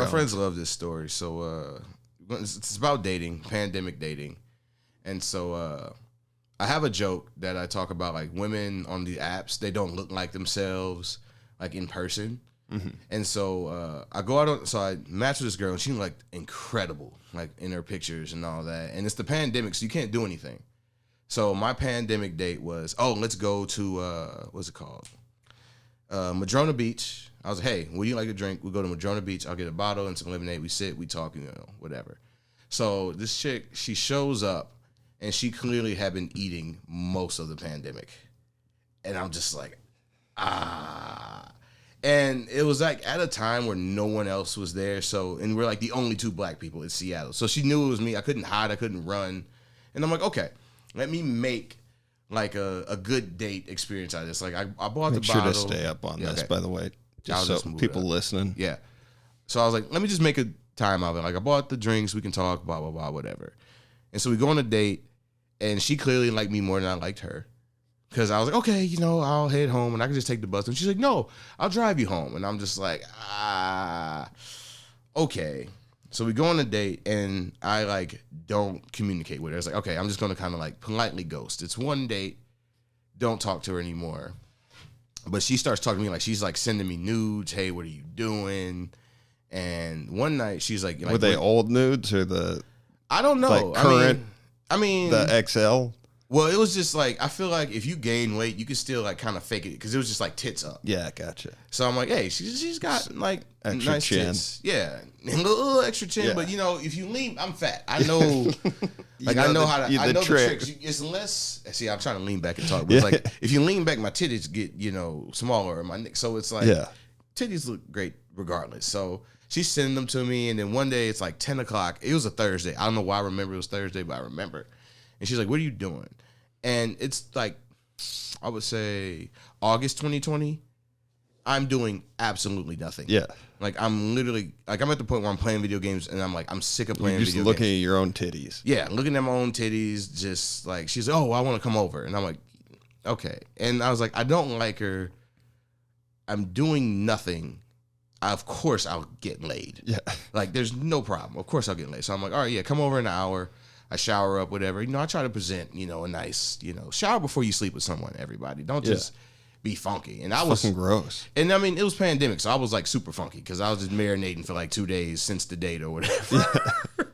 My friends love this story. So it's about dating, pandemic dating. And so I have a joke that I talk about, like women on the apps, they don't look like themselves like in person. Mm-hmm. And so I go out, so I match with this girl, and she looked like incredible, like in her pictures and all that. And it's the pandemic, so you can't do anything. So my pandemic date was, let's go to, what's it called? Madrona Beach. I was like, hey, would you like a drink? We go to Madrona Beach. I'll get a bottle and some lemonade. We sit, we talk, whatever. So this chick, she shows up, and she clearly had been eating most of the pandemic. And I'm just like, And it was like at a time where no one else was there. So, and we're like the only two black people in Seattle. So she knew it was me. I couldn't hide. I couldn't run. And I'm like, okay, let me make like a good date experience out of this. Like I bought the bottle. Make sure to stay up on this, by the way, just so people listening. Yeah. So I was like, let me just make a time out of it. Like I bought the drinks. We can talk, blah, blah, blah, whatever. And so we go on a date, and she clearly liked me more than I liked her. Because I was like, okay, I'll head home and I can just take the bus. And she's like, no, I'll drive you home. And I'm just like, okay. So we go on a date, and I like don't communicate with her. It's like, okay, I'm just going to kind of like politely ghost. It's one date. Don't talk to her anymore. But she starts talking to me like she's like sending me nudes. Hey, what are you doing? And one night she's like, were they old nudes or the? I don't know. Like current. I mean the XL. Well, it was just like, I feel like if you gain weight, you can still like kind of fake it, because it was just like tits up. Yeah, gotcha. So I'm like, hey, she's got like extra nice chin. Tits. Yeah, a little extra chin. Yeah. But if you lean, I'm fat. I know, like I know how to. I know the tricks. It's less. See, I'm trying to lean back and talk, but it's like if you lean back, my titties get smaller, or my neck. So it's like titties look great regardless. So she's sending them to me, and then one day it's like 10 o'clock. It was a Thursday. I don't know why I remember it was Thursday, but I remember. And she's like, what are you doing? And it's like, I would say August 2020. I'm doing absolutely nothing. Yeah. Like I'm literally, like I'm at the point where I'm playing video games, and I'm like, I'm sick of playing video games. You're just looking at your own titties. Yeah, looking at my own titties, just like, she's like, oh, I want to come over. And I'm like, okay. And I was like, I don't like her. I'm doing nothing. Of course I'll get laid. Yeah. Like there's no problem. Of course I'll get laid. So I'm like, all right, yeah, come over in an hour. I shower up, whatever. I try to present, a nice, shower before you sleep with someone, everybody. Don't just be funky. And I was fucking gross. And I mean, it was pandemic, so I was like super funky because I was just marinating for like 2 days since the date or whatever. Yeah.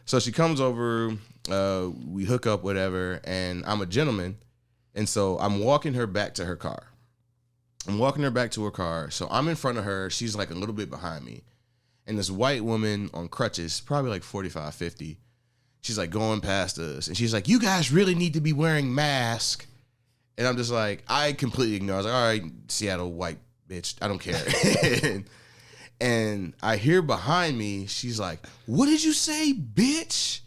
So she comes over, we hook up, whatever, and I'm a gentleman. And so I'm walking her back to her car. So I'm in front of her. She's like a little bit behind me. And this white woman on crutches, probably like 45, 50, she's like going past us, and she's like, you guys really need to be wearing masks. And I'm just like, I completely ignore. I was like, all right, Seattle white bitch, I don't care. and I hear behind me, she's like, what did you say, bitch?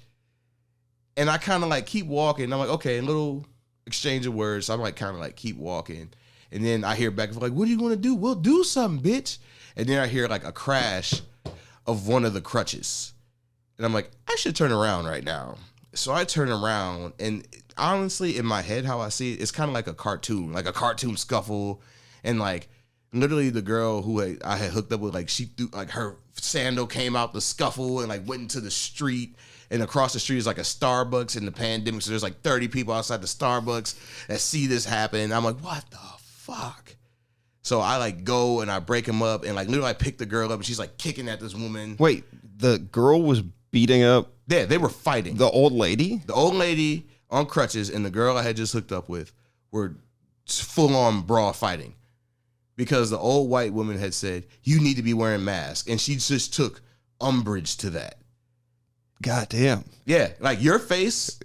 And I kind of like keep walking. I'm like, okay, a little exchange of words. So I'm like kind of like keep walking. And then I hear back, like, what do you want to do? We'll do something, bitch. And then I hear like a crash of one of the crutches. And I'm like, I should turn around right now. So I turn around, and honestly, in my head, how I see it, it's kind of like a cartoon scuffle. And like literally the girl who I had hooked up with, like she threw, like her sandal came out the scuffle and like went into the street. And across the street is like a Starbucks in the pandemic. So there's like 30 people outside the Starbucks that see this happen. And I'm like, what the fuck? So I like go and I break him up, and like literally I pick the girl up, and she's like kicking at this woman. Wait, the girl was beating up? Yeah, they were fighting. The old lady? The old lady on crutches and the girl I had just hooked up with were full on brawl fighting. Because the old white woman had said, you need to be wearing masks. And she just took umbrage to that. God damn. Yeah, like your face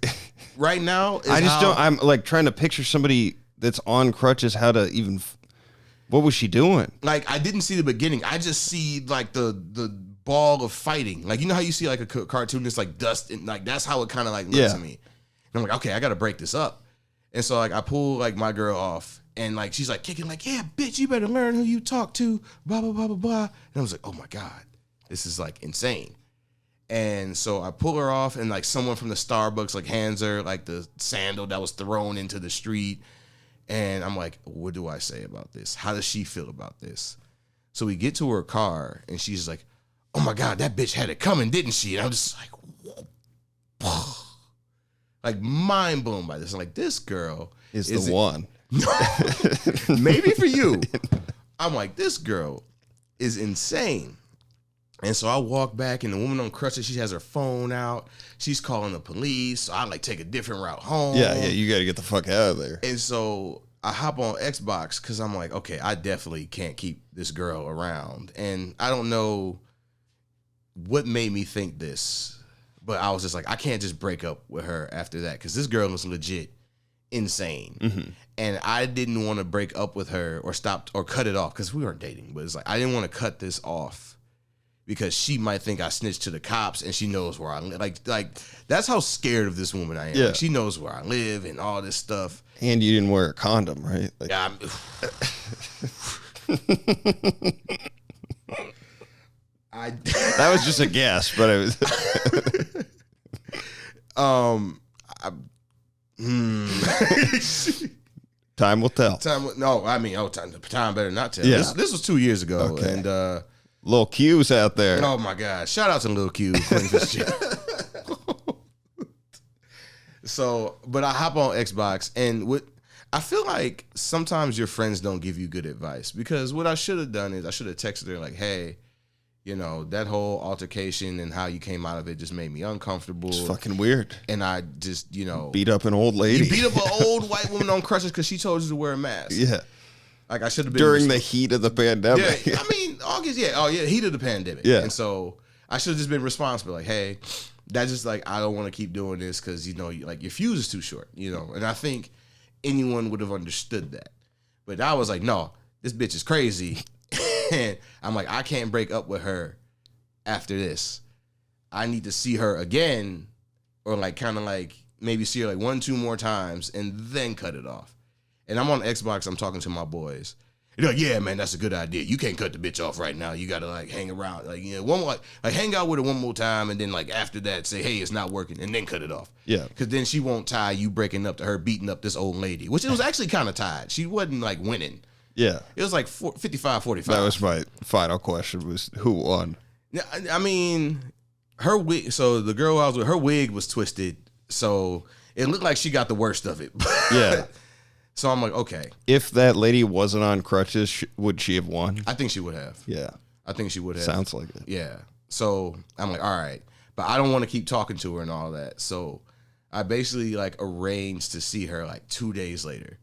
right now is I'm like trying to picture somebody that's on crutches, how to even... What was she doing? Like, I didn't see the beginning. I just see like the ball of fighting. Like, you know how you see like a cartoon that's like dust, and like that's how it kind of like looks to me. And I'm like, okay, I got to break this up. And so like I pull like my girl off, and like she's like kicking like, yeah, bitch, you better learn who you talk to, blah, blah, blah, blah, blah. And I was like, oh my God, this is like insane. And so I pull her off, and like someone from the Starbucks like hands her like the sandal that was thrown into the street. And I'm like, what do I say about this? How does she feel about this? So we get to her car, and she's like, oh my God, that bitch had it coming, didn't she? And I'm just like mind blown by this. I'm like, this girl is the one. Maybe for you. I'm like, this girl is insane. And so I walk back, and the woman on crutches, she has her phone out. She's calling the police. So I like take a different route home. Yeah, you got to get the fuck out of there. And so I hop on Xbox because I'm like, okay, I definitely can't keep this girl around. And I don't know what made me think this, but I was just like, I can't just break up with her after that because this girl was legit insane. Mm-hmm. And I didn't want to break up with her or stop or cut it off because we weren't dating. But it's like, I didn't want to cut this off because she might think I snitched to the cops and she knows where I live. Like that's how scared of this woman I am. Yeah. Like, she knows where I live and all this stuff. And you didn't wear a condom, right? Like, Yeah, that was just a guess, but it was. Time will tell. Time better not tell. Yeah. This was 2 years ago, Okay. and Little Q's out there. oh my God, shout out to Lil Q. So, but I hop on Xbox, and I feel like sometimes your friends don't give you good advice because what I should have done is I should have texted her like, hey, you know, that whole altercation and how you came out of it just made me uncomfortable. It's fucking weird. And I just, Beat up an old lady. you beat up an old white woman on crutches because she told you to wear a mask. Yeah. Like I should have been During the heat of the pandemic. Yeah, I mean, August, yeah. Oh, yeah, heat of the pandemic. Yeah. And so I should have just been responsible. Like, hey, that's just like, I don't want to keep doing this because, like your fuse is too short, And I think anyone would have understood that. But I was like, no, this bitch is crazy. And I'm like, I can't break up with her after this. I need to see her again or like kind of like maybe see her like 1-2 more times and then cut it off. And I'm on Xbox, I'm talking to my boys. They're like, yeah, man, that's a good idea. You can't cut the bitch off right now. You got to like hang around. Like, one more, like hang out with her one more time and then like after that say, hey, it's not working and then cut it off. Yeah. Because then she won't tie you breaking up to her beating up this old lady, which it was actually kind of tied. She wasn't like winning. Yeah. It was like 55-45. That was my final question was who won? Yeah, I mean, her wig, so the girl I was with, her wig was twisted. So it looked like she got the worst of it. Yeah. So I'm like, okay. If that lady wasn't on crutches, would she have won? I think she would have. Yeah. I think she would have. Sounds like it. Yeah. So I'm like, all right. But I don't want to keep talking to her and all that. So I basically like arranged to see her like 2 days later.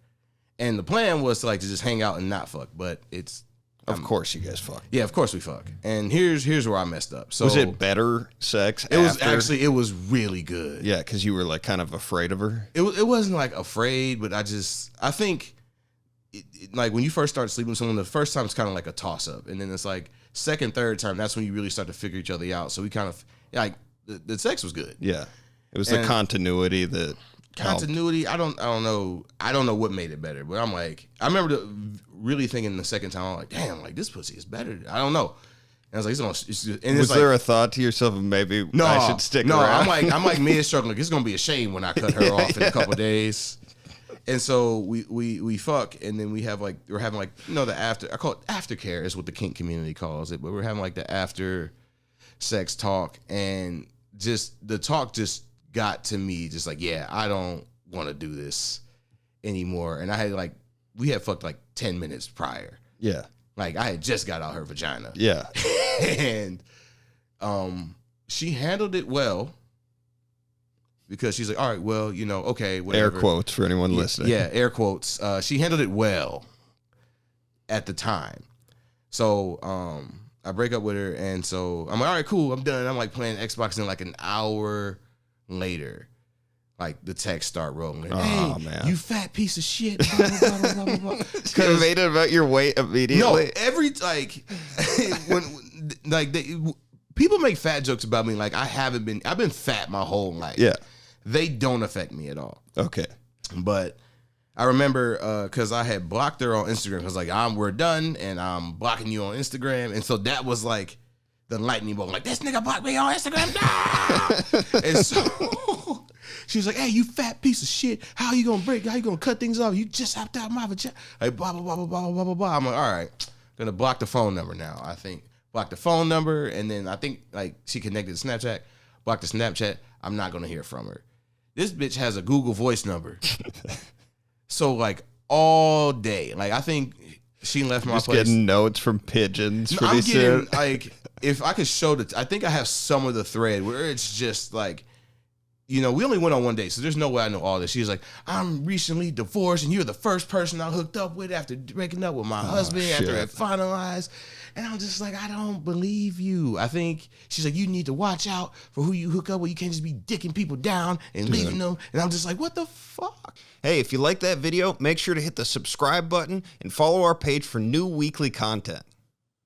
And the plan was to just hang out and not fuck. But it's... Of course you guys fuck. Yeah, of course we fuck. And here's where I messed up. So was it better sex It was really good. Yeah, because you were like kind of afraid of her? It wasn't like afraid, but I think like when you first start sleeping with someone, the first time it's kind of like a toss up. And then it's like second, third time, that's when you really start to figure each other out. So we kind of like the sex was good. Yeah. It was the continuity that Continuity, I don't know what made it better, but I'm like, I remember really thinking the second time, I'm like, damn, like this pussy is better. I don't know. And I was like, was there a thought to yourself of maybe I should stick around? I'm like mid struggling. Like, it's gonna be a shame when I cut her off in a couple of days. And so we fuck, and then we're having the after. I call it aftercare is what the kink community calls it, but we're having like the after sex talk, and just the talk just got to me, just like, yeah, I don't want to do this anymore. And I had we had fucked like 10 minutes prior. Yeah. Like I had just got out her vagina. Yeah. And she handled it well because she's like, all right, well, okay, whatever. Air quotes for anyone listening. Yeah, air quotes. She handled it well at the time. So I break up with her, and so I'm like, all right, cool, I'm done. I'm like playing Xbox, and like an hour later, like the texts start rolling. Hey, man, you fat piece of shit. Blah, blah, blah, blah, blah. You made it about your weight immediately. No, every people make fat jokes about me. Like I've been fat my whole life. Yeah, they don't affect me at all. Okay, but I remember because I had blocked her on Instagram. I was like, we're done, and I'm blocking you on Instagram, and so that was like the lightning bolt. Like, this nigga blocked me on Instagram. Nah! And so she was like, hey, you fat piece of shit. How you gonna cut things off? You just hopped out my vagina. Like, blah, blah, blah, blah, blah, blah, blah, blah. I'm like, all right, gonna block the phone number now, I think. blocked the phone number, and then I think like she connected to Snapchat, blocked the Snapchat. I'm not gonna hear from her. This bitch has a Google Voice number. So like all day, like I think she left my Just place. getting notes from pigeons. No, Pretty I'm getting soon. like if I could show I think I have some of the thread where it's just like, we only went on one date, so there's no way I know all this. She's like, I'm recently divorced, and you're the first person I hooked up with after breaking up with my husband after it finalized. And I'm just like, I don't believe you. I think she's like, you need to watch out for who you hook up with. You can't just be dicking people down and leaving them. And I'm just like, what the fuck? Hey, if you like that video, make sure to hit the subscribe button and follow our page for new weekly content.